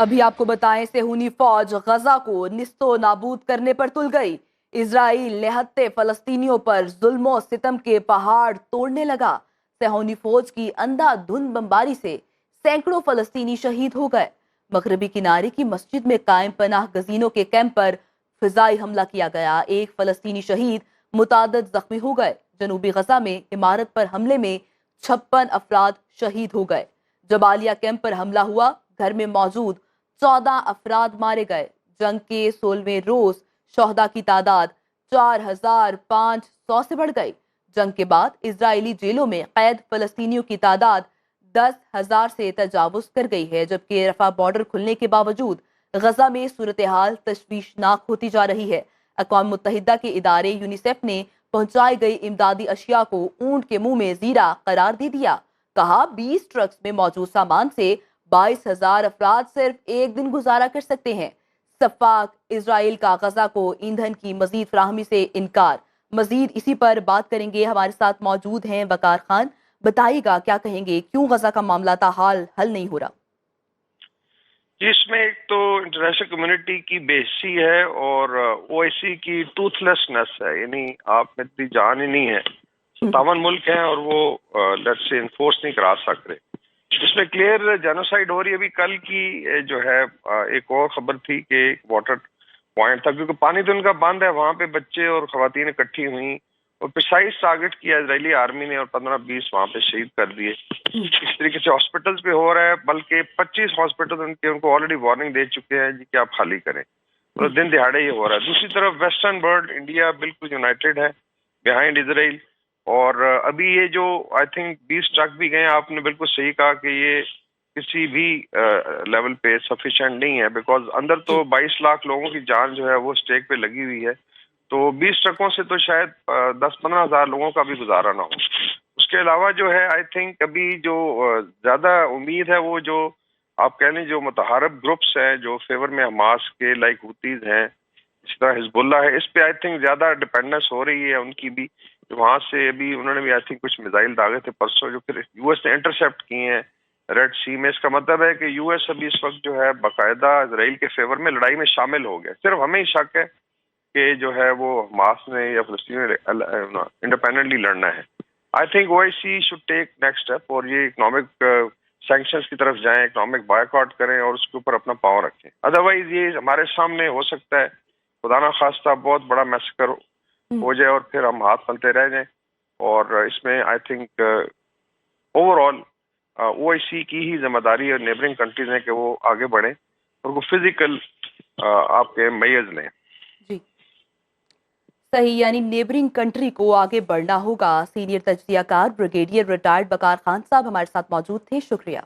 अभी आपको बताएं, सेहूनी फौज गजा को निस्तो नाबूद करने पर तुल गई। इजराइल निहत्ते फलस्तीनियों पर जुल्म और सितम के पहाड़ तोड़ने लगा। सेहूनी फौज की अंधाधुंध बमबारी से सैकड़ों फलस्तीनी शहीद हो गए। मगरबी किनारे की मस्जिद में कायम पनाह गजीनों के कैंप पर फिजाई हमला किया गया। एक फलस्तीनी शहीद, मुतादद जख्मी हो गए। जनूबी गजा में इमारत पर हमले में 56 अफराद शहीद हो गए। जबालिया कैंप पर हमला हुआ, घर में मौजूद 14 अफराद मारे गए। जंग के 16वें रोज शोहदा की तादाद 4500 से बढ़ गई। जंग के बाद इजरायली जेलों में कैद फलस्तीनियों की तादाद 10,000 से तजावुज कर गई है, जबकि रफा बॉर्डर खुलने के बावजूद गजा में सूरत हाल तशवीशनाक होती जा रही है। अक़वाम मुत्तहिदा के इदारे यूनिसेफ ने पहुंचाई गई इमदादी अशिया को ऊंट के मुंह में जीरा करार दे दिया। कहा 20 ट्रक्स में मौजूद सामान से 22,000 अफराद सिर्फ एक दिन गुजारा कर सकते हैं। सफाक इजराइल का गजा को ईंधन की मजीद फराहमी से इनकार। मजीद इसी पर बात करेंगे, हमारे साथ मौजूद हैं वकार खान। बताइएगा, क्या कहेंगे, क्यों गजा का मामला ताहाल हल नहीं हो रहा? इसमें एक तो इंटरनेशनल कम्युनिटी की बेइज्जती है और ओआईसी की टूथलेसनेस है, यानी आप में इतनी जान ही नहीं है। 57 मुल्क हैं और वो लेट्स से इन्फोर्स नहीं करा सकते। इसमें क्लियर जेनोसाइड हो रही है। अभी कल की जो है एक और खबर थी कि वाटर पॉइंट था, क्योंकि पानी तो उनका बंद है, वहाँ पे बच्चे और खवातीन इकट्ठी हुई और प्रिसाइज टारगेट किया इजरायली आर्मी ने और 15-20 वहाँ पे शहीद कर दिए। इस तरीके से हॉस्पिटल्स पे हो रहा है, बल्कि 25 हॉस्पिटल उनको ऑलरेडी वार्निंग दे चुके हैं जी कि आप खाली करें। तो दिन दिहाड़े ये हो रहा है। दूसरी तरफ वेस्टर्न वर्ल्ड, इंडिया बिल्कुल यूनाइटेड है बिहाइंड इजराइल। और अभी ये जो आई थिंक 20 ट्रक भी गए, आपने बिल्कुल सही कहा कि ये किसी भी लेवल पे सफिशिएंट नहीं है, बिकॉज अंदर तो 22 लाख लोगों की जान जो है वो स्टेक पे लगी हुई है। तो 20 ट्रकों से तो शायद 10-15 हज़ार लोगों का भी गुजारा ना हो। उसके अलावा जो है आई थिंक अभी जो ज्यादा उम्मीद है वो जो आप कह लें जो मुतहारब ग्रुप्स हैं जो फेवर में हमास के लाइक हुतीज हैं, इस तरह हिजबुल्ला है, इस पे आई थिंक ज्यादा डिपेंडेंस हो रही है उनकी भी। वहां से अभी उन्होंने भी आई थिंक कुछ मिसाइल दागे थे परसों, जो फिर यूएस ने इंटरसेप्ट किए हैं रेड सी में। इसका मतलब है कि यूएस अभी इस वक्त जो है बाकायदा इजराइल के फेवर में लड़ाई में शामिल हो गया। सिर्फ हमें ही शक है कि जो है वो हमास ने या फलस्तीन ने इंडिपेंडेंटली लड़ना है। I think OIC should take next step और ये इकोनॉमिक सैंक्शंस की तरफ जाएं, इकोनॉमिक बायकॉट करें और उसके ऊपर अपना पावर रखें। अदरवाइज ये हमारे सामने हो सकता है खुदा ना खास्ता बहुत बड़ा मैसेकर हो जाए और फिर हम हाथ मलते रह जाएं। और इसमें आई थिंक ओवरऑल ओआईसी की ही जिम्मेदारी और नेबरिंग कंट्रीज हैं कि वो आगे बढ़ें और वो फिजिकल आपके मेजर्स लें। जी सही, यानी नेबरिंग कंट्री को आगे बढ़ना होगा। सीनियर तज्जियाकार ब्रिगेडियर रिटायर्ड वकार खान साहब हमारे साथ मौजूद थे, शुक्रिया।